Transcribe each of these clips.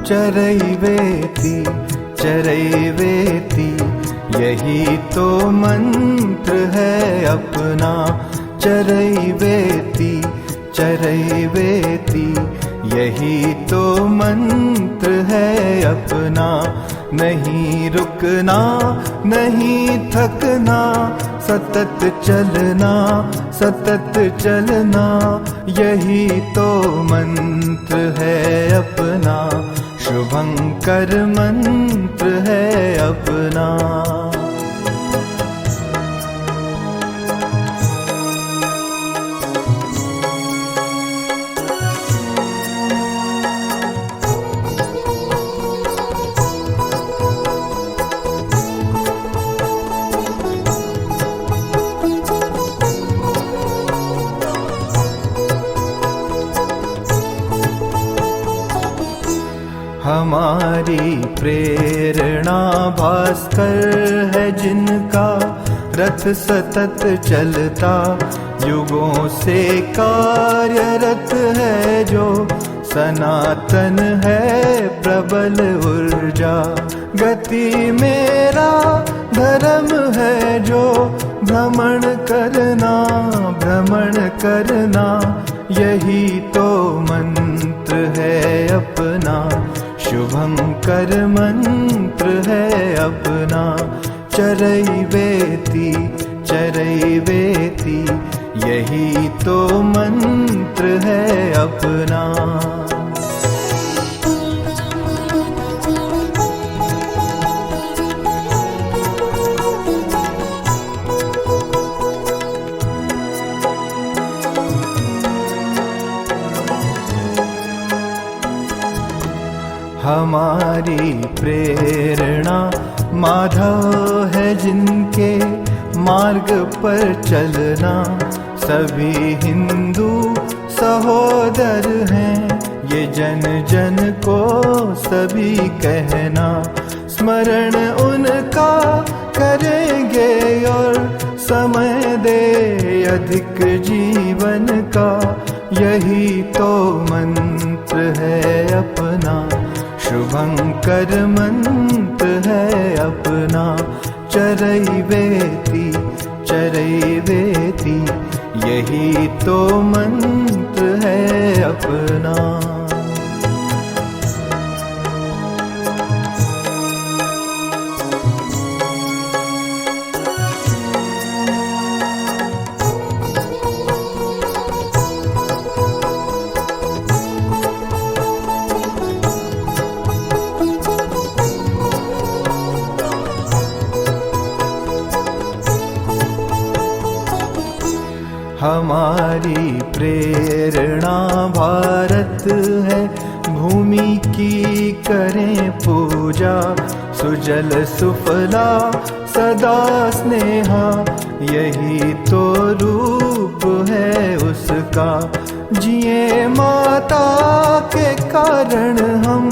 चरैवेति चरैवेति, यही तो मंत्र है अपना। चरैवेति चरैवेति, यही तो मंत्र है अपना। नहीं रुकना नहीं थकना, सतत चलना सतत चलना, यही तो मंत्र है अपना। शुभंकर मंत्र है अपना। हमारी प्रेरणा भास्कर है जिनका, रथ सतत चलता युगों से कार्यरत है जो। सनातन है प्रबल ऊर्जा, गति मेरा धर्म है जो। भ्रमण करना, यही तो मंत्र है अपना। शुभंकर मंत्र है अपना। चरैवेति चरैवेति, यही तो मंत्र है अपना। हमारी प्रेरणा माधव है जिनके मार्ग पर चलना। सभी हिंदू सहोदर हैं, ये जन जन को सभी कहना। स्मरण उनका करेंगे और समय दे अधिक जीवन का, यही तो मंत्र है अपना। शुभंकर मंत्र है अपना। चरैवेति चरैवेति, यही तो मंत्र है अपना। हमारी प्रेरणा भारत है, भूमि की करें पूजा। सुजल सुफला सदा स्नेहा, यही तो रूप है उसका। जिए माता के कारण हम,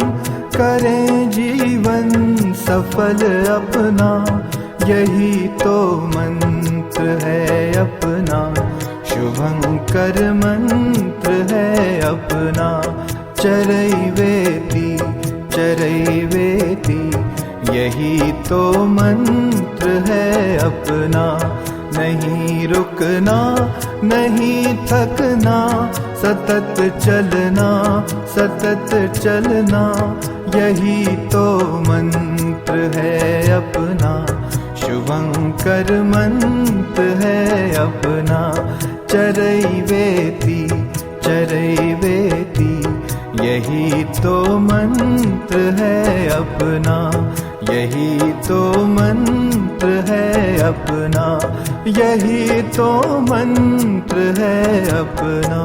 करें जीवन सफल अपना। यही तो मंत्र है अपना। शुभंकर मंत्र है अपना। चरैवेति चरैवेति, यही तो मंत्र है अपना। नहीं रुकना नहीं थकना, सतत चलना सतत चलना, यही तो मंत्र है अपना। शुभंकर मंत्र है अपना। चरैवेति चरैवेति, यही तो मंत्र है अपना। यही तो मंत्र है अपना। यही तो मंत्र है अपना।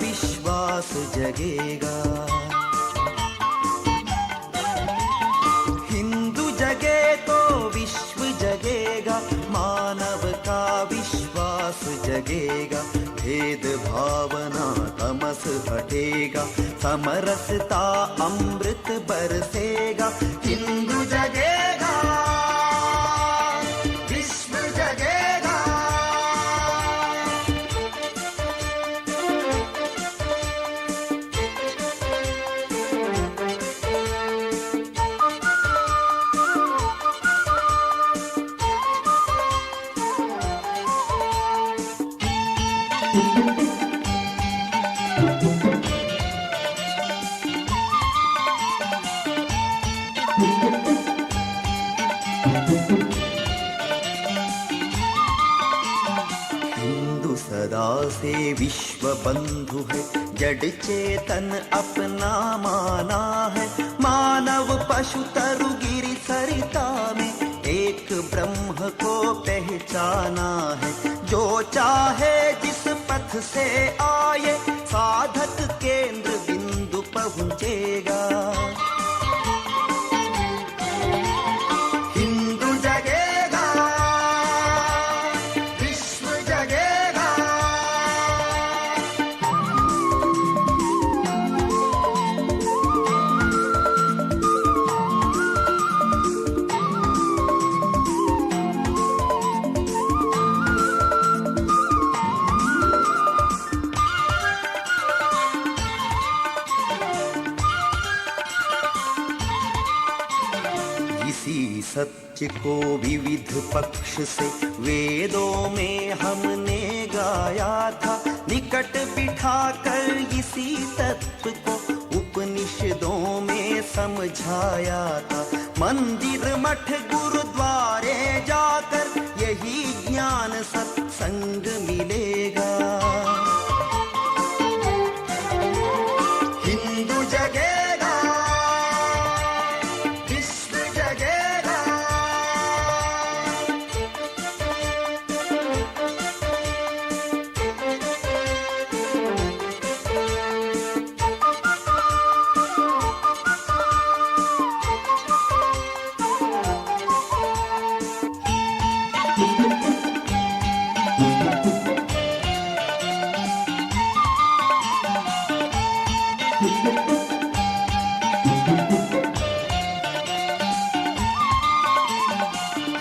विश्वास जगेगा। हिंदू जगे तो विश्व जगेगा, मानव का विश्वास जगेगा। भेद भावना तमस हटेगा, समरसता अमृत बरसेगा। हिंदू जगेगा, विश्व जगेगा। हिंदू सदा से विश्व बंधु है, जड़ चेतन अपना माना है। मानव पशु तरु गिरि सरिता में एक ब्रह्म को पहचाना है। जो चाहे जिस पथ से आए, साधक केंद्र बिंदु पहुंचेगा। हिंदू जगेगा, विश्व जगेगा। इसी सत्य को विविध पक्ष से वेदों में हमने गाया था। निकट बिठाकर इसी तत्व को उपनिषदों में समझाया था। मंदिर मठ गुरुद्वारे जाकर यही ज्ञान सत्संग मिलेगा। हिंदू जगेगा, विश्व जगेगा।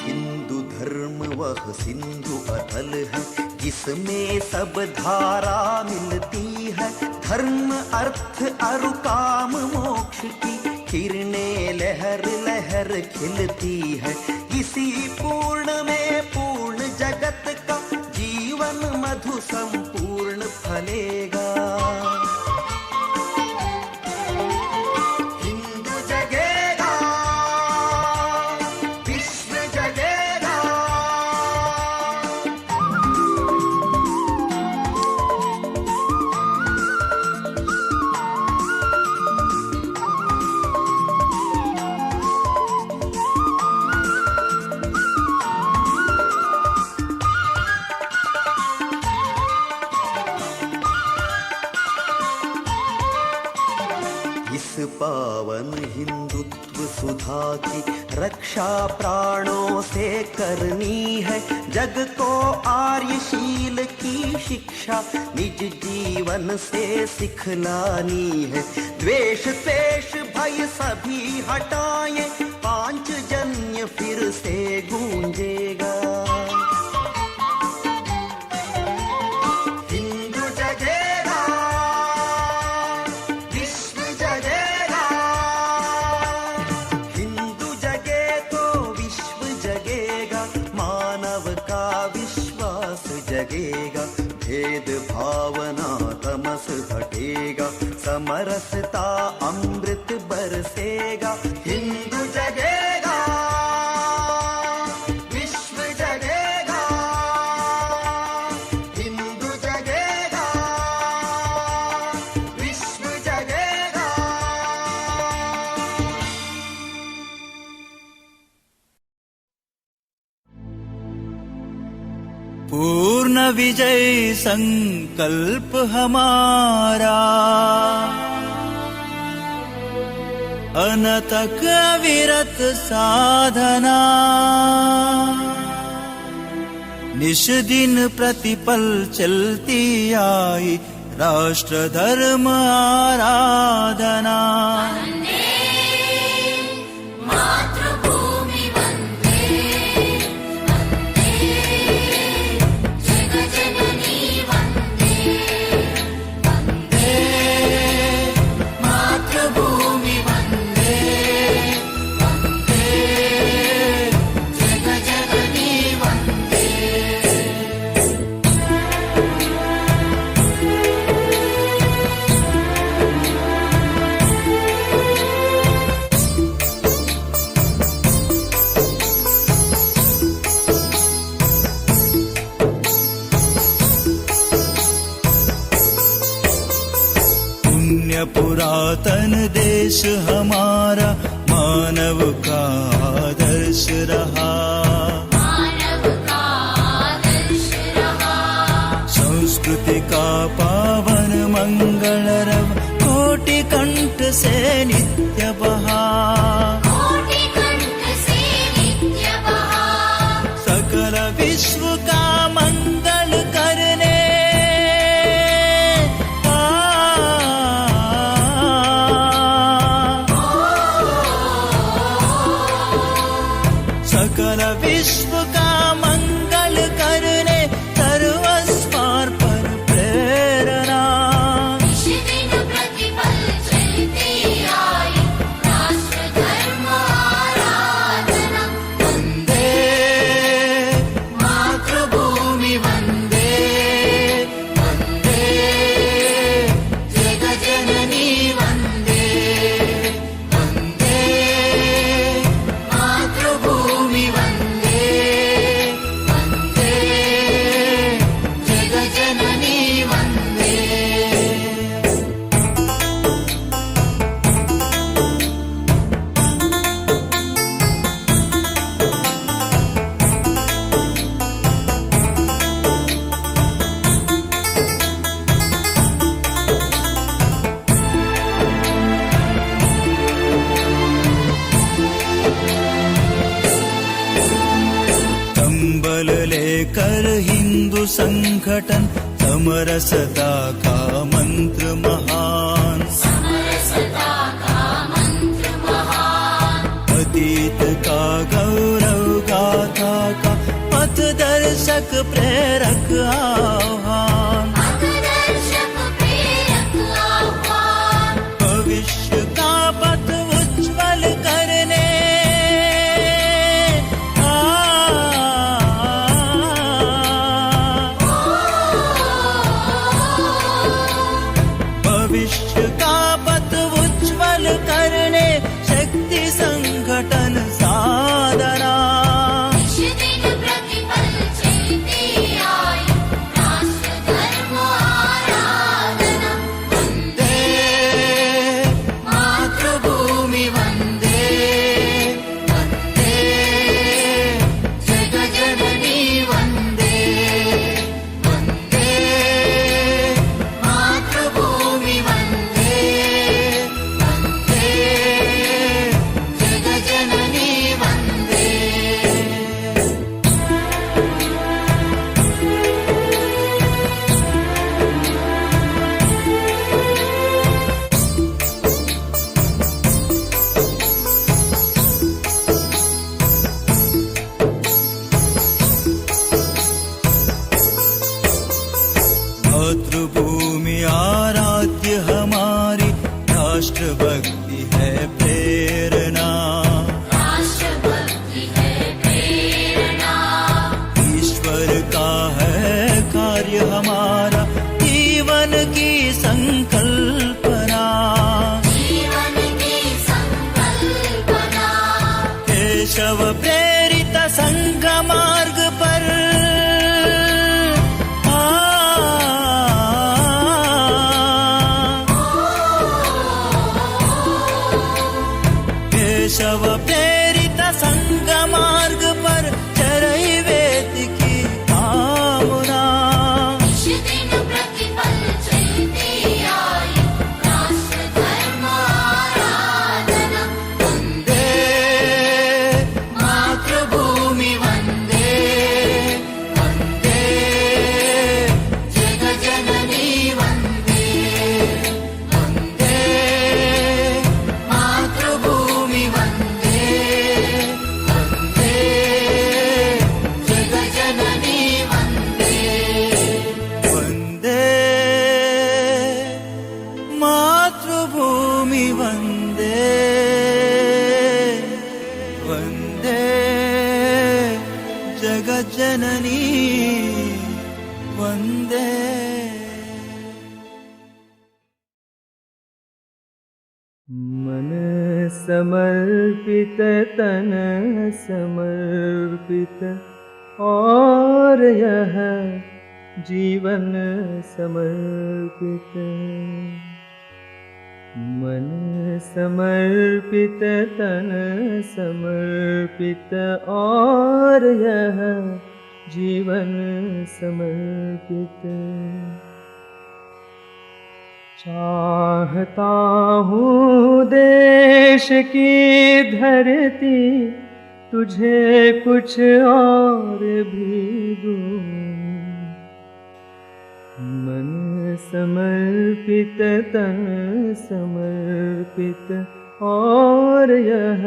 हिंदू धर्म वह सिंधु अतल है, जिसमें सब धारा मिलती है। धर्म अर्थ अरु काम मोक्ष की किरणें लहर लहर खिलती है। इसी पूर्ण में पूर्ण जगत का जीवन मधु संपूर्ण फलेगा। हिंदू जगेगा, विश्व जगेगा। इस पावन हिंदुत्व सुधा की रक्षा प्राणों से करनी है। जग को आर्यशील की शिक्षा निज जीवन से सिखलानी है। द्वेष द्वेष भय सभी हटाए, पांचजन्य फिर से गूंजेगा। हिंदू जगेगा, विश्व जगेगा। हिंदू जगे तो विश्व जगेगा, मानव का विश्वास जगेगा। भेद भावना तमस हटेगा, समरसता अमृत बरसेगा। हिंदू जगेगा, विश्व जगेगा। हिंदू जगेगा, विश्व जगेगा। पूर्ण विजय संकल्प हमारा, अनतक अविरत साधना, निश दिन प्रतिपल चलती आई राष्ट्र धर्म आराधना। मातृभूमि वन्दे वन्दे, जगजननी वन्दे वन्दे, मातृभूमि वन्दे वन्दे, जगजननी वन्दे। पुण्य पुरातन देश हमारा मानव का आदर्श रहा, मानव का आदर्श रहा, संस्कृति का पावन मंगल रव कोटि कंठ से नित्य बहा, कोटि कंठ से नित्य बहा, सकल विश्व का मंगल करने सकल विश्व का मंगल करने सर्वस्वार्पण प्रेरणा। निश दिन प्रतिपल चलती आई राष्ट्र धर्म आराधना। वन्दे मातृभूमि वन्दे वन्दे, जगजननी वन्दे वन्दे, मातृभूमि वन्दे वन्दे, जगजननी वन्दे। कंबल लेकर हिंदू संगठन समरसता का मंत्र महान, समरसता का मंत्र महान, अतीत का गौरव गाथा का पथदर्शक प्रेरक आह्वान, पथदर्शक प्रेरक आह्वान, भविष्य का पथ उज्ज्वल करने भविष्य का पथ उज्ज्वल करने शक्ति संगठन साधना। निश दिन प्रतिपल चलती आई राष्ट्र धर्म आराधना। वन्दे मातृभूमि वन्दे वन्दे, जगजननी वन्दे वन्दे, मातृभूमि वन्दे वन्दे, जगजननी वन्दे। मातृभूमि आराध्य हमारी राष्ट्र भक्ति है प्रेरणा, राष्ट्रभक्ति है प्रेरणा, ईश्वर का है कार्य हमारा जीवन की संकल्पना, जीवन की संकल्पना, केशव प्रेरित संघ मार्ग पर केशव प्रेरित संघ मार्ग पर चरई वेद की कामना। समर्पित तन समर्पित और यह जीवन समर्पित। मन समर्पित तन समर्पित और यह जीवन समर्पित। चाहता हूँ देश की धरती तुझे कुछ और भी दूँ। मन समर्पित तन समर्पित और यह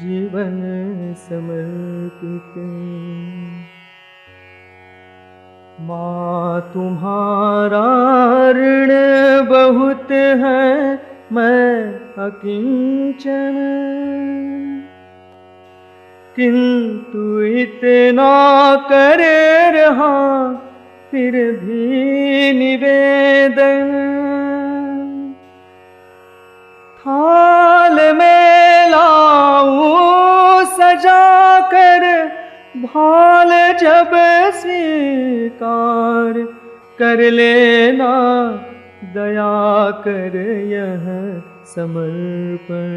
जीवन समर्पित। माँ तुम्हारा ऋण बहुत है मैं अकिंचन, किंतु इतना कर रहा फिर भी निवेदन। थाल में लाऊं सजा कर भाल जब स्वीकार कर लेना दया कर यह समर्पण।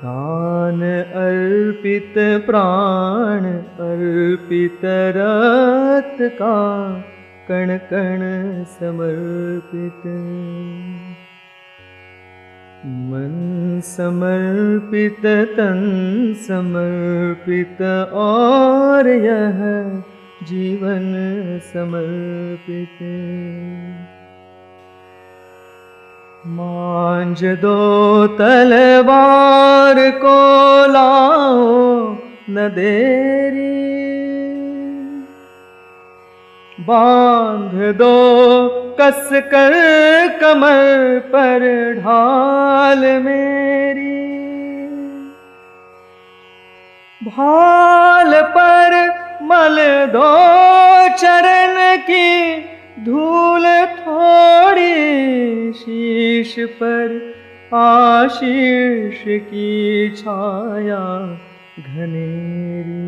गान अर्पित प्राण अर्पित रक्त का कण कण समर्पित। मन समर्पित तन समर्पित और यह जीवन समर्पित। मांझ दो तलवार को लाओ न देरी, बांध दो कस कर कमर पर ढाल मेरी। भाल पर मल दो चरण की धूल थोड़ी, शीश पर आशीष की छाया घनेरी।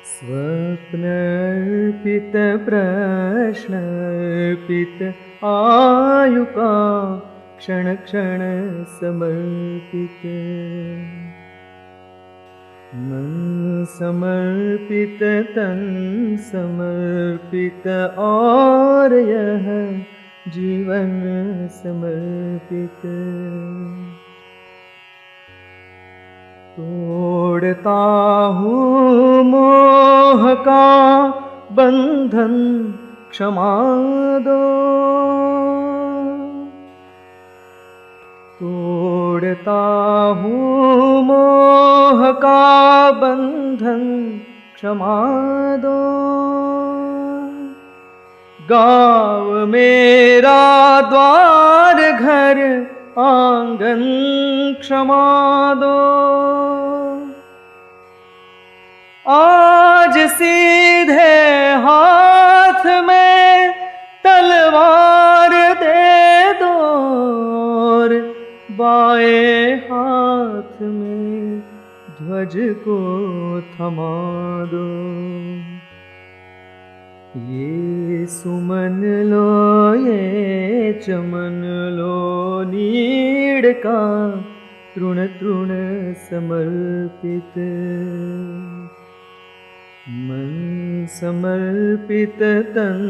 स्वप्न अर्पित प्रश्न अर्पित आयु का क्षण क्षण समर्पित। मन समर्पित तन समर्पित और यह जीवन समर्पित। तोड़ता हूँ मोह का बंधन क्षमा दो। तोड़ता हूँ मोह का बंधन क्षमा दो। गाँव मेरा द्वार घर आंगन क्षमा दो। आज सीधे हाथ में तलवार दे दो और बाएं हाथ में ध्वज को थमा दो। ये सुमन लो ये चमन लो नीड़ का तृण तृण समर्पित। मन समर्पित तन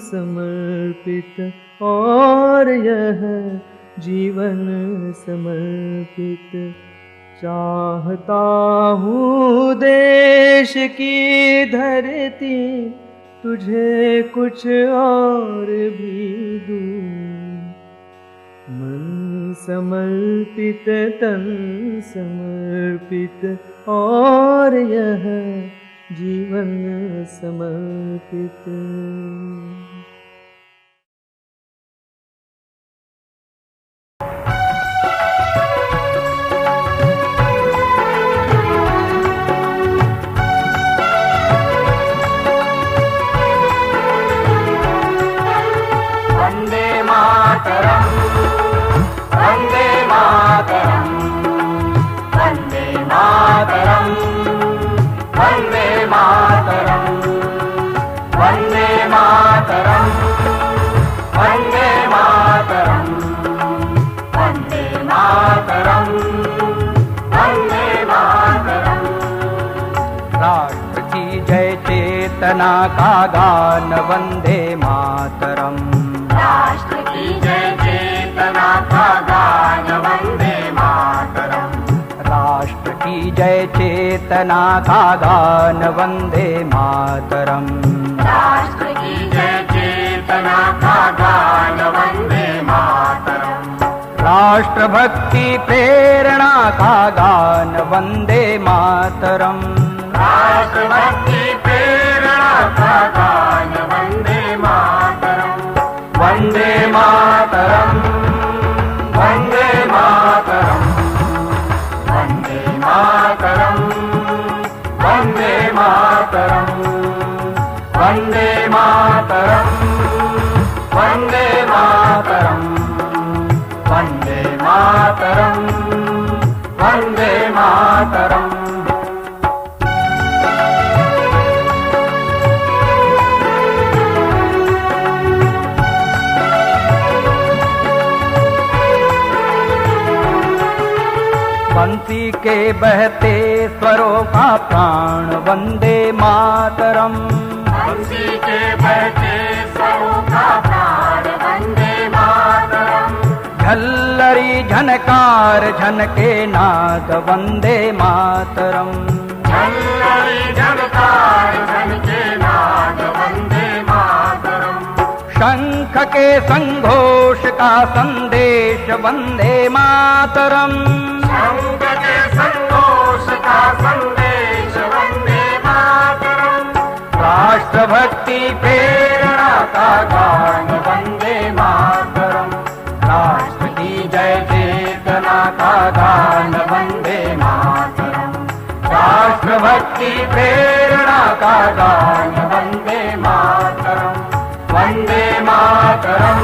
समर्पित और यह जीवन समर्पित। चाहता हूँ देश की धरती तुझे कुछ और भी दूँ। मन समर्पित तन समर्पित और यह जीवन समर्पित। वन्दे मातरम्। चेतना का गान वंदे मातरम। राष्ट्र की जय चेतना का गान वंदे मातरम। राष्ट्र की जय चेतना का गान वंदे मातरम। राष्ट्र की जय चेतना का गान वंदे मातरम। राष्ट्र भक्ति प्रेरणा का गान वंदे मातरम। राष्ट्र भक्ति प्रेरणा का गान वंदे मातरम। वंदे मातरम, वंदे मातरम, वंदे मातरम, वंदे मातरम, वंदे मातरम, वंदे मातरम, वंदे मातरम, वंदे मातरम। बंसी के बहते स्वरों का प्राण वंदे मातरम। बंसी के बहते स्वरों का प्राण वंदे मातरम। झल्लरी झनकार झनके नाद वंदे मातरम। झल्लरी झनकार झनके नाद वंदे मातरम। शंख के संघोष का संदेश वंदे मातरम। शंख के संतोष का संदेश वंदे मातरम। राष्ट्र भक्ति प्रेरणा का गान वंदे मातरम। राष्ट्र की जय चेतना का गान वंदे मातरम। राष्ट्र भक्ति प्रेरणा का गान वंदे मातरम। वंदे मातरम,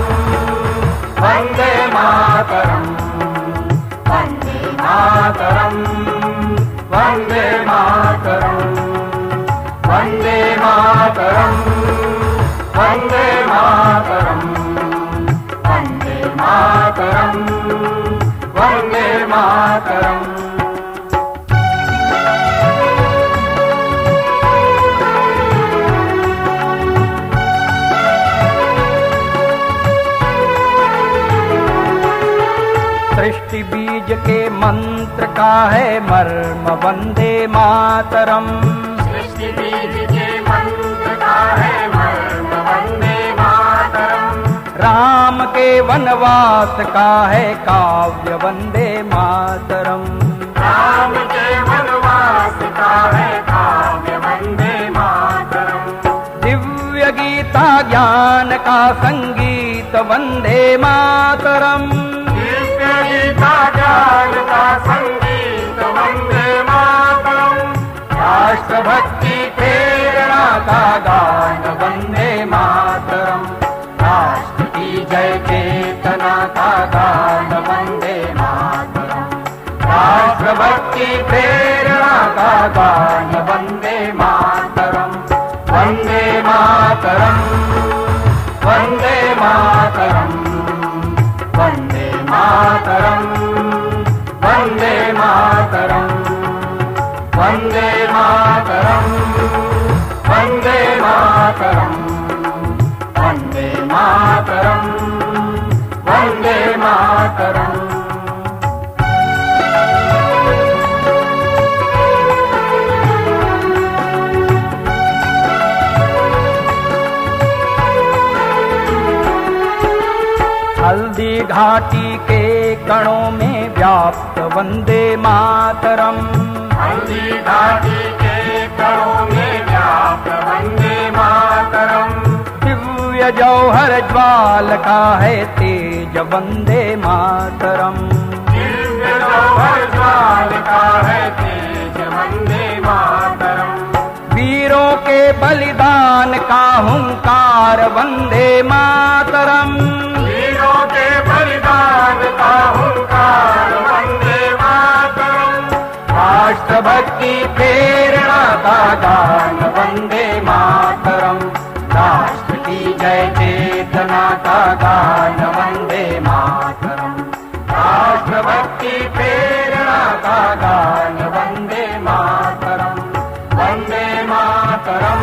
वंदे मातरम, वंदे मातरम, वंदे मातरम, वंदे मातरम, वंदे मातरम, वंदे मातरम, वंदे मातरम। सृष्टि बीज के मंत्र का है मर्म वंदे मातरम। सृष्टि बीज के मंत्र का है मर्म वंदे मातरम। राम के वनवास का है काव्य वंदे मातरम। राम के वनवास का है काव्य वंदे मातरम। दिव्य गीता ज्ञान का संगीत वंदे मातरम। दिव्य गीता ज्ञान का संगीत वंदे मातरम। राष्ट्र भक्ति प्रेरणा का गान वंदे मातरम। राष्ट्र की जय चेतना का गान वंदे मातरम। राष्ट्र भक्ति प्रेरणा का गान वंदे मातरम। वंदे मातरम, वंदे मातरम, वंदे मातरम, वंदे मातरम, वंदे मातरम, वंदे मातरम, वंदे मातरम, वंदे मातरम। हल्दी घाटी के कणों में व्याप्त वंदे मातरम। हल्दी घाटी के कणों में व्याप्त वंदे मातरम। दिव्य जौहर ज्वाल का है तेज वंदे मातरम। दिव्य जौहर ज्वाल का है तेज वंदे मातरम। वीरों के बलिदान का हुंकार वंदे मातरम। वीरों के बलिदान का हुंकार वंदे मातरम। राष्ट्र भक्ति प्रेरणा का गान वंदे मातरम। राष्ट्र की जय चेतना का गान वंदे मातरम। राष्ट्र भक्ति प्रेरणा का गान वंदे मातरम। वंदे मातरम,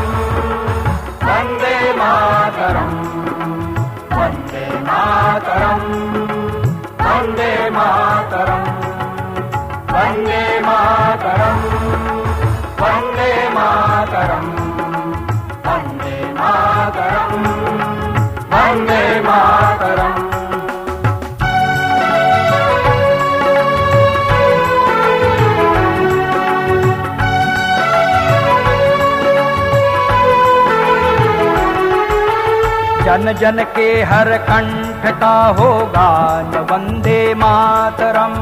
जन जन के हर कंठ का हो गान वंदे मातरम।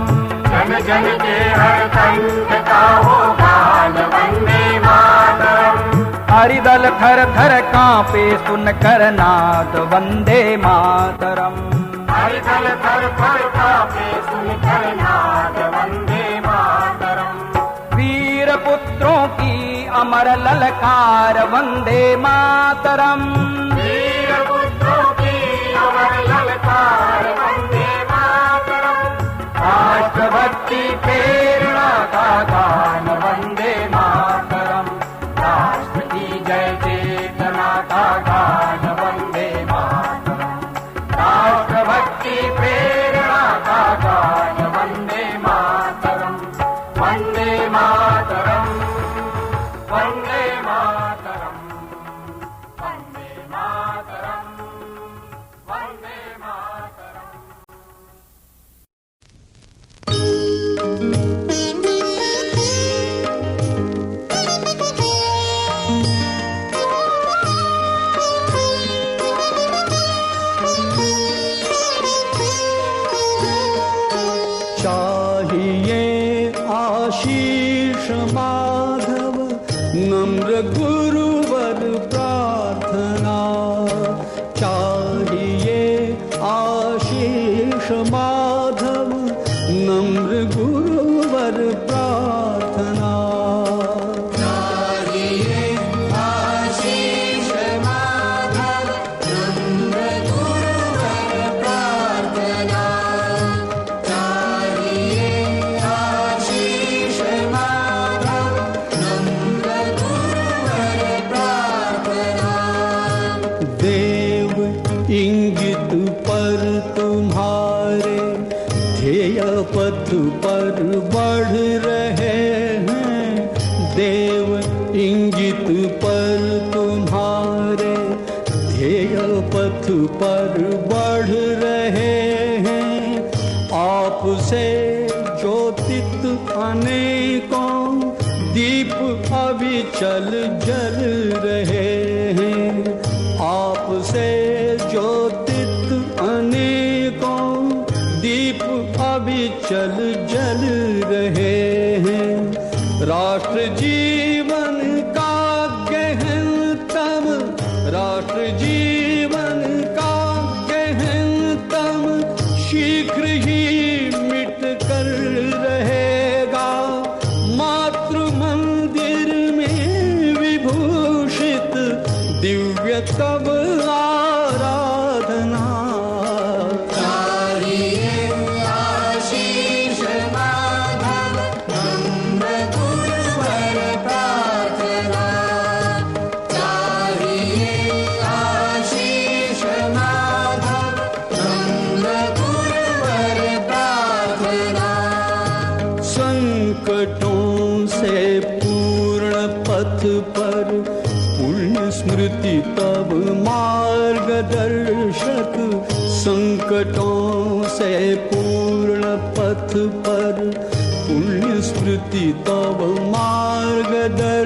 जन जन के हर कंठ का हो गान वंदे मातरम। हरिदल थर थर कांपे सुनकर नाद वंदे मातरम। हरिदल थर थर कांपे सुनकर नाद वंदे मातरम। वीर पुत्रों की अमर ललकार वंदे मातरम। वीर पुत्रों की अमर ललकार वंदे मातरम। राष्ट्रभक्ति प्रेरणा का गान वंदे मातरम। राष्ट्र की जय चेतना का गान वंदे मातरम। राष्ट्रभक्ति प्रेरणा का गान वंदे मातरम। वंदे मातरम, वंदे मातरम, वंदे मातरम, वंदे मातरम। चाहिए आशीष माधव नम्र गुरुवर प्रार्थना। चाहिए आशीष माधव नम्र गुरुवर प्रार्थना। चाहिए आशीष माधव नम्र गुरुवर प्रार्थना। देव इंगित पर तुम्हारे ध्येय पथ पर बढ़ रहे हैं। देव इंगित पर तुम्हारे ध्येय पथ पर बढ़ रहे हैं। आपसे ज्योतित अनेकों दीप अविचल जल रहे हैं। आपसे ज्योतित अनेकों दीप अविचल जल रहे हैं। राष्ट्र जीवन का गहनतम, राष्ट्र जीवन का गहनतम शीघ्र ही मिट कर रहेगा। मातृ मंदिर में विभूषित दिव्य तब आराधना। चाहिए आशीष माधव नम्र गुरुवर प्रार्थना। चाहिए आशीष माधव नम्र गुरुवर प्रार्थना। संकटों से पूर्ण पथ पर पुण्य स्मृति तब मार्गदर्शक। संकटों से पूर्ण पथ पर पुण्य स्मृति तब मार्गदर्शक।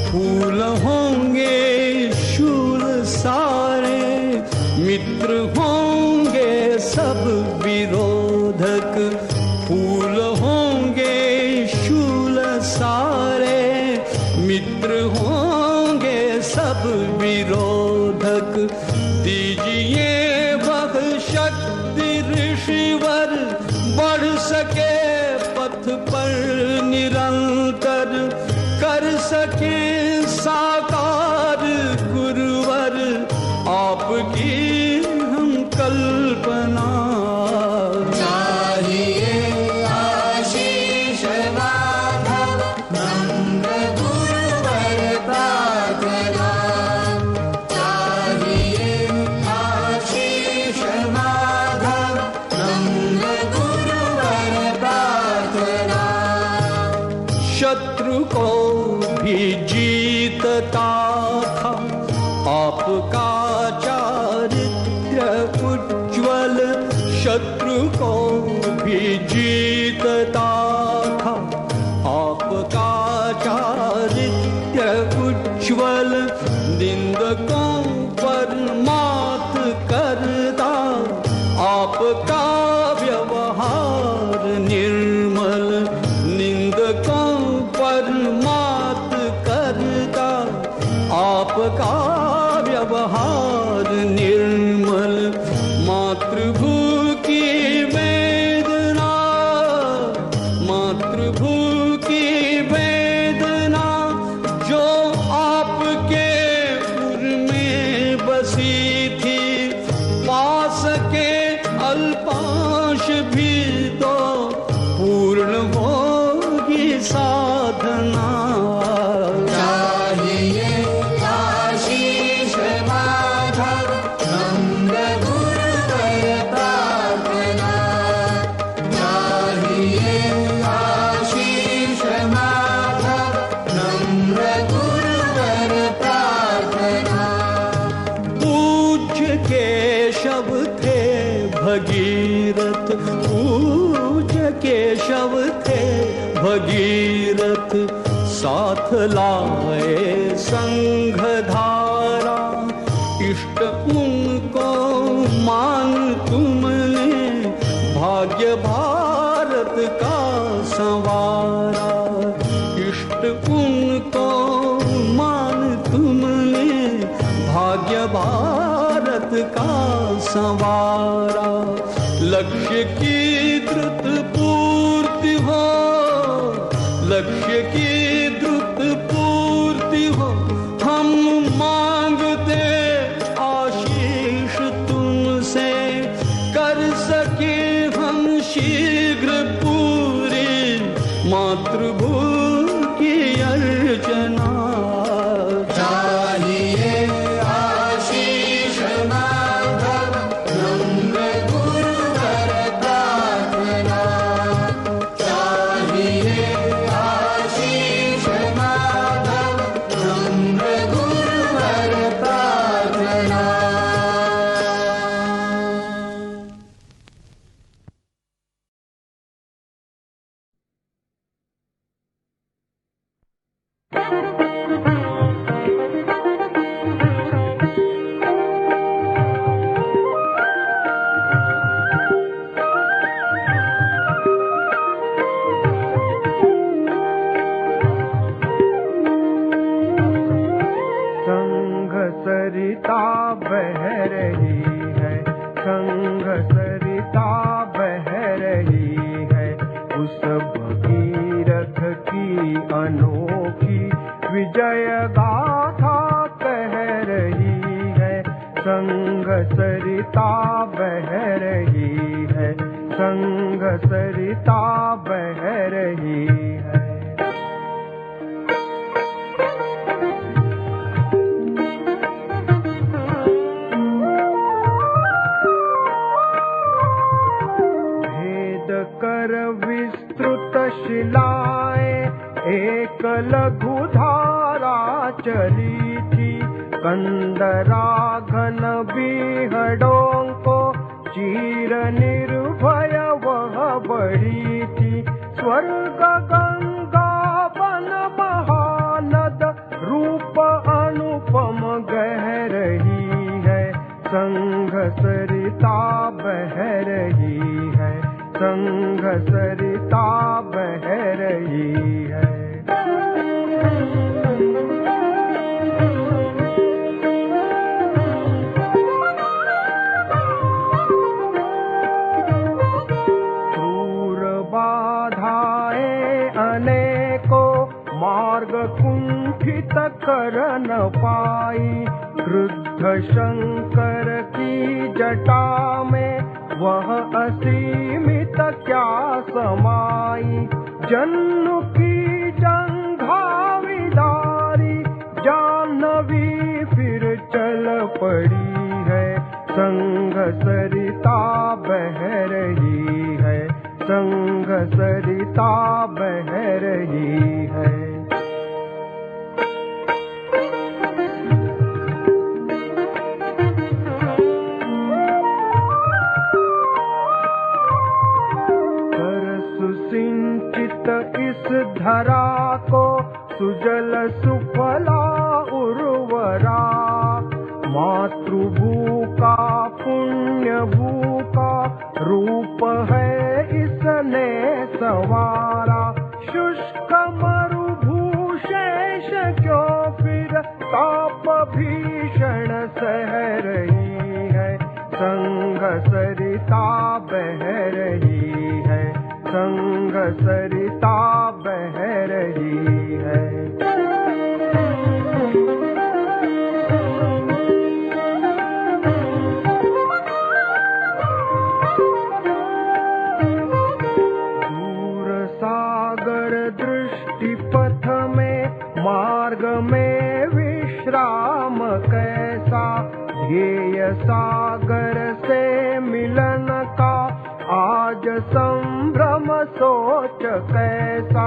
फूल होंगे शूल सारे, मित्र होंगे सब विरोधक। फूल होंगे शूल सारे, मित्र होंगे सब विरोधक। दीजिए वह शक्ति ऋषिवर बढ़ सके पथ पर निरंतर। कर सके साकार गुरुवर आपकी हम कल्पना। चाहिए आशीष माधव नम्र गुरुवर प्रार्थना। चाहिए आशीष माधव नम्र गुरुवर प्रार्थना। शत्रु को भी जीतता था आपका चारित्र्य उज्ज्वल। शत्रु को भी जीतता था आपका चारित्र्य उज्ज्वल। निंदकों पर मात करता, आपका व्यवहार निर्मल निंदकों पर मात करता, आपका व्यवहार निर्मल। मातृभू की वेदना, मातृभू की वेदना जो आपके उर में बसी थी, पास के अल्पांश भी तो पूर्ण होगी साधना। चाहिए आशीष माधव नम्र गुरुवर प्रार्थना, चाहिए आशीष माधव नम्र गुरुवर प्रार्थना। पूज्य केशव थे भगीरथ, पूज्य केशव थे भगीरथ, साथ लाए संघ धारा, इष्ट उनको मान तुमने, भाग्य भारत का संवारा। इष्ट उनको मान तुमने, भाग्य भारत का संवारा। लक्ष्य की द्रुत पूर्ति हो, लक्ष्य की द्रुत पूर्ति हो, हम मांगते आशीष तुमसे, कर सके हम शीघ्र पूरी मातृभू की अर्चना। चाहिए आशीष माधव नम्र गुरुवर प्रार्थना, चाहिए आशीष माधव नम्र गुरुवर प्रार्थना। संघ सरिता बह रही है, संघ सरिता बह रही है, उस भगीरथ की अनोखी विजय गाथा कह रही है। संघ सरिता बह रही है, संघ सरिता बह रही है। कर विस्तृत शिलाएं एक लघु धारा चली थी, कंदरा घन बीहड़ों को चीर निर्भय वह बढ़ी थी। स्वर्ग गंगा वन महानद रूप अनुपम गह रही है, संघ सरिता बह रही है, संघ सरिता बह रही है। क्रूर बाधाएं अनेकों मार्ग कुंठित कर न पाई, क्रुद्ध शंकर की जटा में वह असीमित क्या समाई। जन्म की जंघाविदारी जानवी फिर चल पड़ी है, संघ सरिता बह रही है, संघ सरिता बह रही है। इस धरा को सुजल सुफला उर्वरा, मात भीषण सह रही है, संग सरिता बह रही है, संग सरिता बह रही है। दूर सागर दृष्टि पथ में, मार्ग में विश्राम कैसा, ध्येय सागर से मिलन का आज संभ्रम सोच कैसा।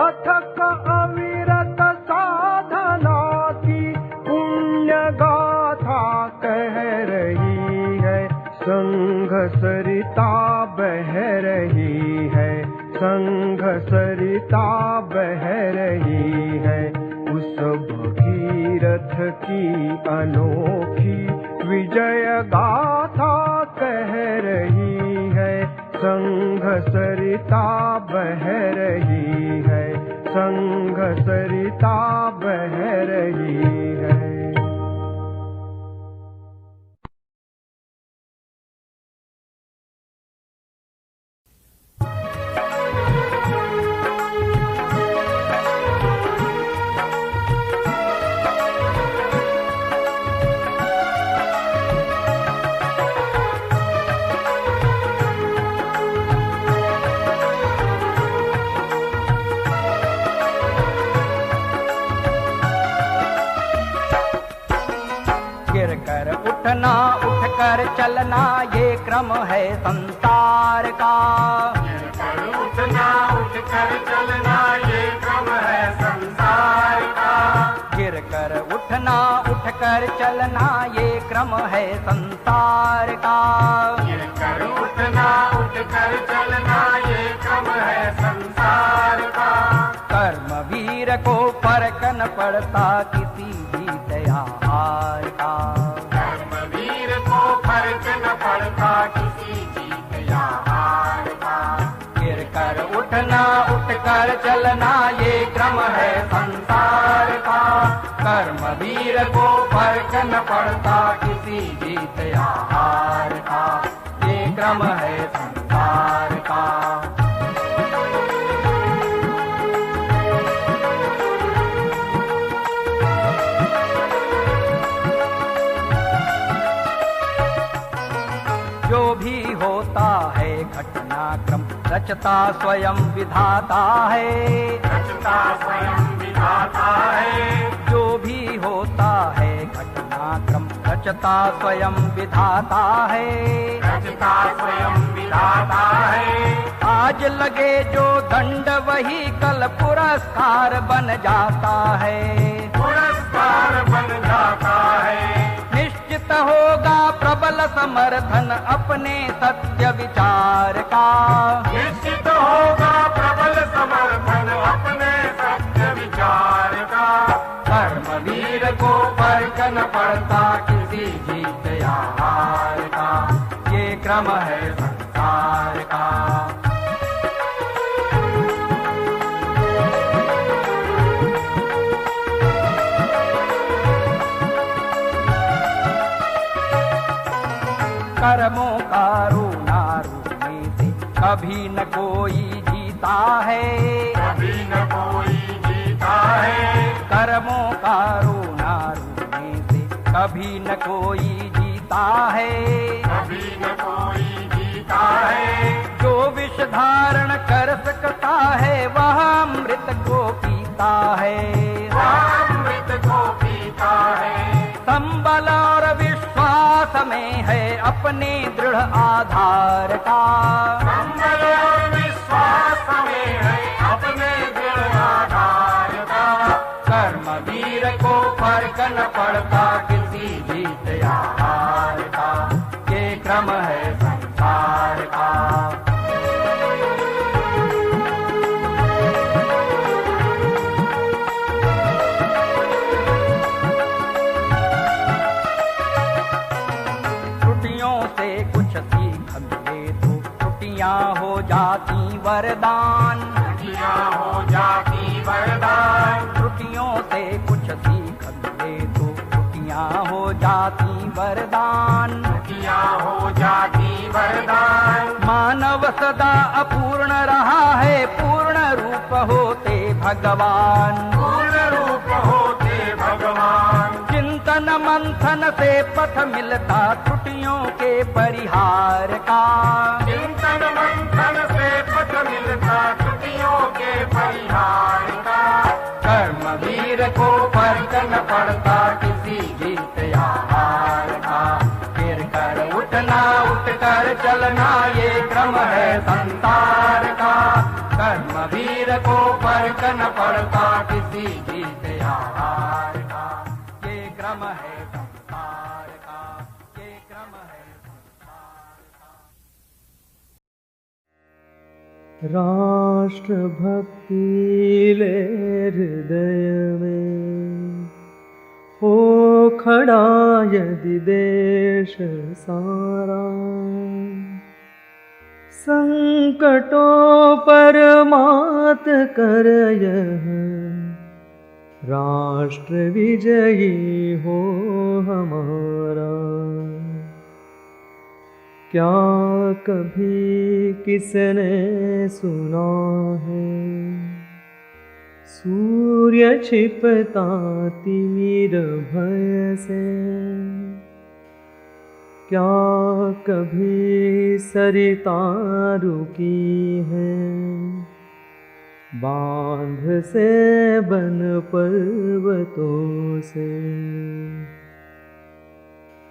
अथक अविरत साधना की पुण्य गाथा कह रही है, संग सरिता बह रही है, संग सरिता बह रही है। उस भगीरथ की अनोखी विजय गाथा कह रही है, संग सरिता बह रही है, संग सरिता बह रही है। उठना उठकर चलना ये क्रम है संसार का। उठना उठकर चलना ये क्रम है संसार का। गिरकर उठना उठकर चलना ये क्रम है संसार का। गिरकर उठना उठकर चलना ये क्रम है संसार का। कर्म वीर को फर्क न पड़ता किसी भी त्योहार का। वीर को फर्क न पड़ता किसी जीत या हार का। गिरकर उठना उठकर चलना ये क्रम है संसार का। कर्म वीर को फर्क न पड़ता किसी जीत या हार का। ये क्रम है संसार का। जो भी होता है घटनाक्रम रचता स्वयं विधाता है। रचता स्वयं विधाता है। जो भी होता है घटनाक्रम रचता स्वयं विधाता है। रचता स्वयं विधाता है। आज लगे जो दंड वही कल पुरस्कार बन जाता है। पुरस्कार बन जाता है। निश्चित होगा प्रबल समर्थन अपने सत्य विचार का। निश्चित होगा प्रबल समर्थन अपने सत्य विचार का। कर्मवीर को फर्क न पड़ता किसी जीत या हार का। ये क्रम है संसार का। कर्मों का रोना रोने से कभी न कोई जीता है। कभी न कोई जीता है। कर्मों का रोना रोने से कभी न कोई जीता है। कभी न कोई जीता है। जो विष धारण कर सकता है वह अमृत को पीता है। अमृत को पीता है। संबल और विश्वास में है अपने दृढ़ आधार का। संबल और विश्वास में है अपने दृढ़ आधार का। कर्मवीर को फर्क न पड़ता किसी जीत या हार का। ये क्रम है संसार का। हो जाती वरदान। त्रुटियां हो जाती वरदान। त्रुटियों से कुछ सीख ले तो त्रुटियां जाती वरदान, दुखिया हो जाती वरदान। मानव सदा अपूर्ण रहा है, पूर्ण रूप होते भगवान, पूर्ण रूप होते भगवान। चिंतन मंथन से पथ मिलता त्रुटियों के परिहार का, चिंतन मंथन से पथ मिलता त्रुटियों के परिहार का। कर्मवीर को फर्क न पड़ता किसी जीत या हार का, गिर कर उठना उठ कर चलना ये क्रम है संसार का। कर्मवीर को फर्क न पड़ता किसी जीत या हार का, ये क्रम है संसार का, ये क्रम है संसार का। राष्ट्र भक्ति ले हृदय में हो खड़ा यदि देश सारा, संकटों पर मात कर यह राष्ट्र विजयी हो हमारा। क्या कभी किसने सुना है सूर्य छिपता तीर भय से? क्या कभी सरिता रुकी है बांध से बन पर्वतों से?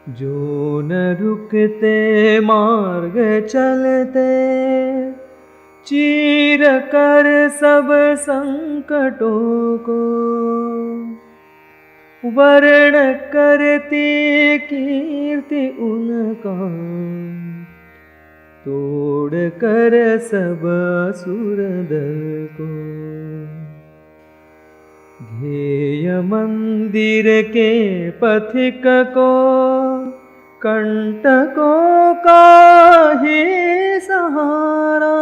जो न रुकते मार्ग चलते चीर कर सब संकटों को, वर्ण करती कीर्ति उनका तोड़ कर सब असुर दल को। ध्येय मंदिर के पथिक को कंटकों का ही सहारा,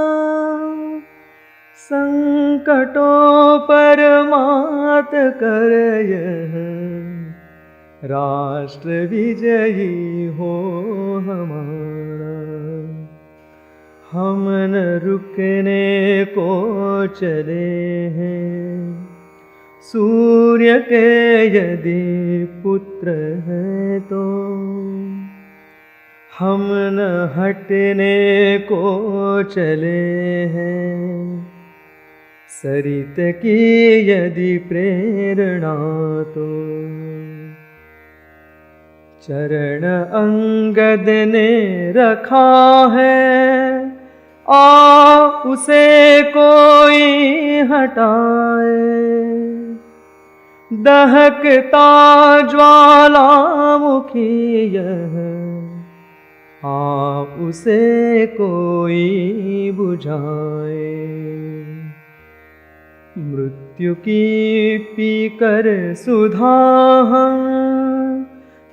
संकटों पर मात कर यह राष्ट्र विजयी हो हमारा। हम न रुकने को चले हैं सूर्य के यदि पुत्र हैं तो, हम न हटने को चले हैं सरित की यदि प्रेरणा तो। चरण अंगद ने रखा है आ उसे कोई हटाए, दहकता ज्वालामुखी यह आ उसे कोई बुझाए। मृत्यु की पीकर सुधा हम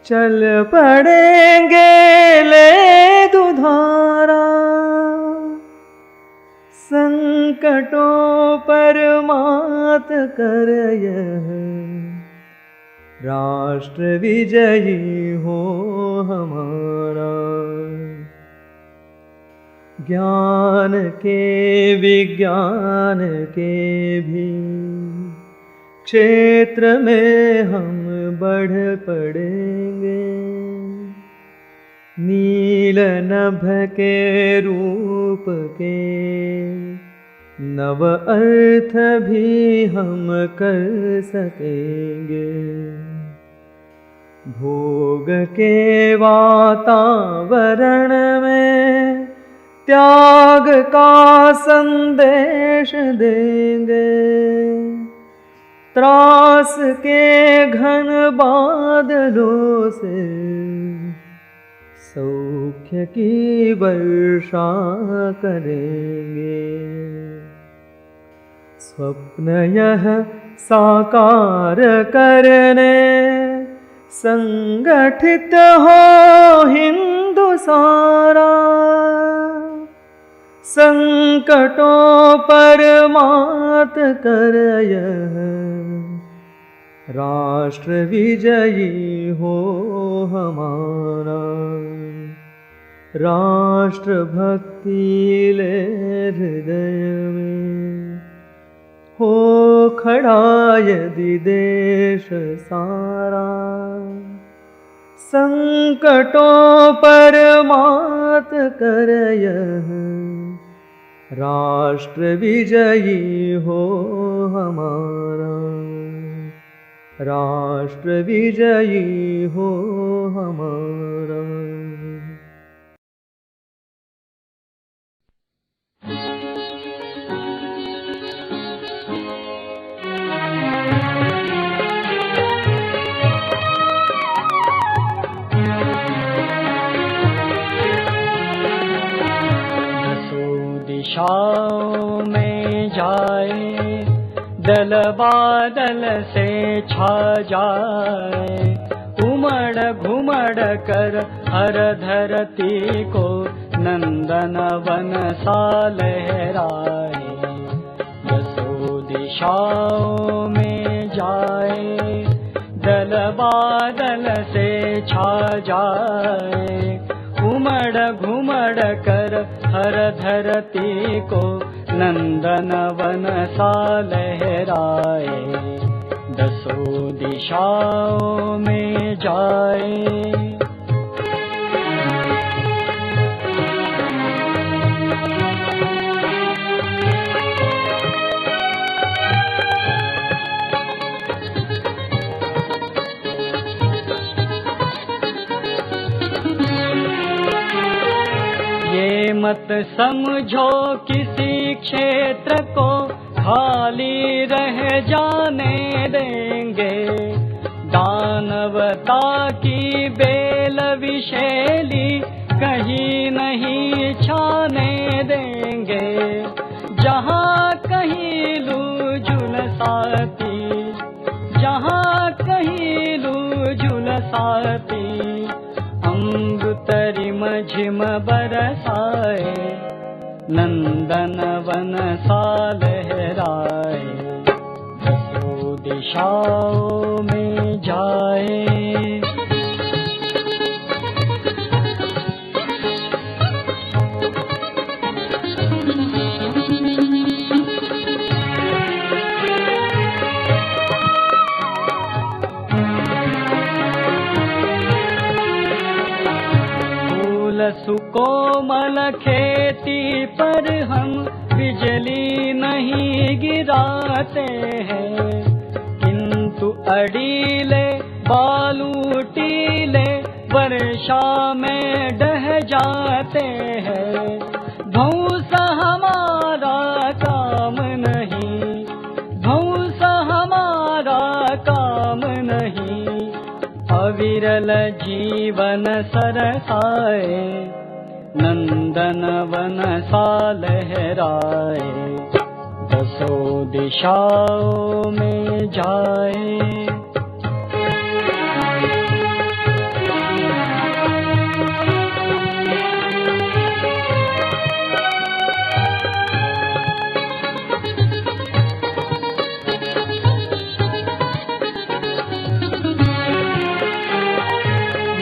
चल पड़ेंगे ले दुधारा, संकटों पर मात कर यह राष्ट्र विजयी हो हमारा। ज्ञान के विज्ञान के भी क्षेत्र में हम बढ़ पड़ेंगे, नील नभ के रूप के नव अर्थ भी हम कर सकेंगे। भोग के वातावरण में त्याग का संदेश देंगे, त्रास के घन बादलों से सौख्य की वर्षा करेंगे। स्वप्न यह साकार करने संगठित हो हिंदू सारा, संकटों पर मात कर यह राष्ट्र विजयी हो हमारा, राष्ट्र भक्ति ले हृदय में, हो खड़ा यदि देश सारा, संकटों पर मात कर यह राष्ट्र विजयी हो हमारा, राष्ट्र विजयी हो हमारा। दिशाओं में जाए, दल बादल से छा जाए, उमड़ घुमड़ कर हर धरती को नंदन वन सा लहराए। दसों दिशाओं में जाए, दल बादल से छा जाए, उमड़ घुमड़ कर हर धरती को नंदन वन सा लहराए। दसों दिशाओं में जाए। मत समझो किसी क्षेत्र को खाली रह जाने देंगे, दानवता की बेल विशैली कहीं नहीं छाने देंगे। जहाँ कहीं लू झुलसाती, जहाँ कहीं लू झुलसाती, अमृत रिमझिम बरसाए, नंदन वन सा लहराए। दसों दिशाओं में जाए। सुकोमल खेती पर हम बिजली नहीं गिराते हैं, किंतु अड़ीले बालू टीले वर्षा में ढह जाते हैं। ध्वंस हमारा काम नहीं, ध्वंस हमारा काम नहीं, अविरल जीवन सरसाए, नंदन वन सा लहराए। दसों दिशाओं में जाए।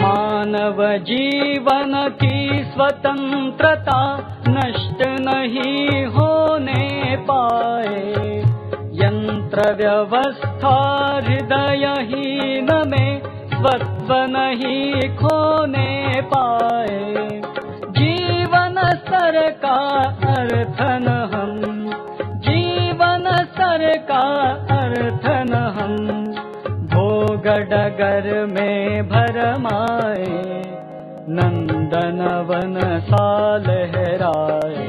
मानव जीवन की स्वतंत्रता नष्ट नहीं होने पाए, यंत्र व्यवस्था हृदयहीन में स्वत्व नहीं खोने पाए। जीवन स्तर का अर्थन हम, जीवन स्तर का अर्थन हम, भोग डगर में भरमाए, नंदन वन सा लहराए।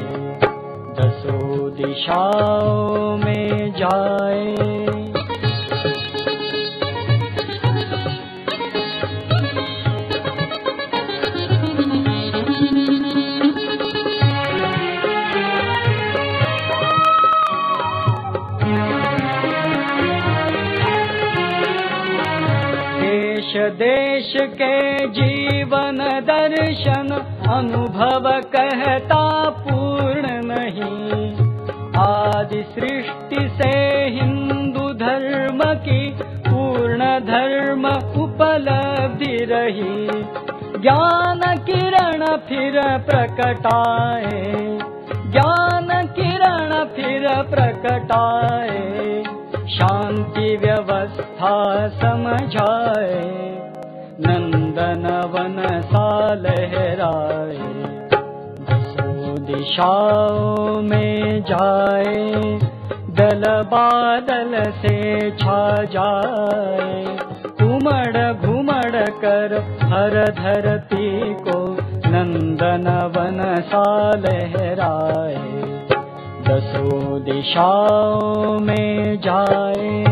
दसों दिशाओं में जाए। देश के जीवन दर्शन अनुभव कहता पूर्ण नहीं, आदि सृष्टि से हिंदू धर्म की पूर्ण धर्म उपलब्धि रही। ज्ञान किरण फिर प्रकटाए, ज्ञान किरण फिर प्रकटाए, शांति व्यवस्था समझाए, नंदन वन सा लहराए। दसों दिशाओं में जाए, दल बादल से छा जाए, उमड़ घुमड़ कर हर धरती को नंदन वन सा लहराए। दसों दिशाओं में जाए,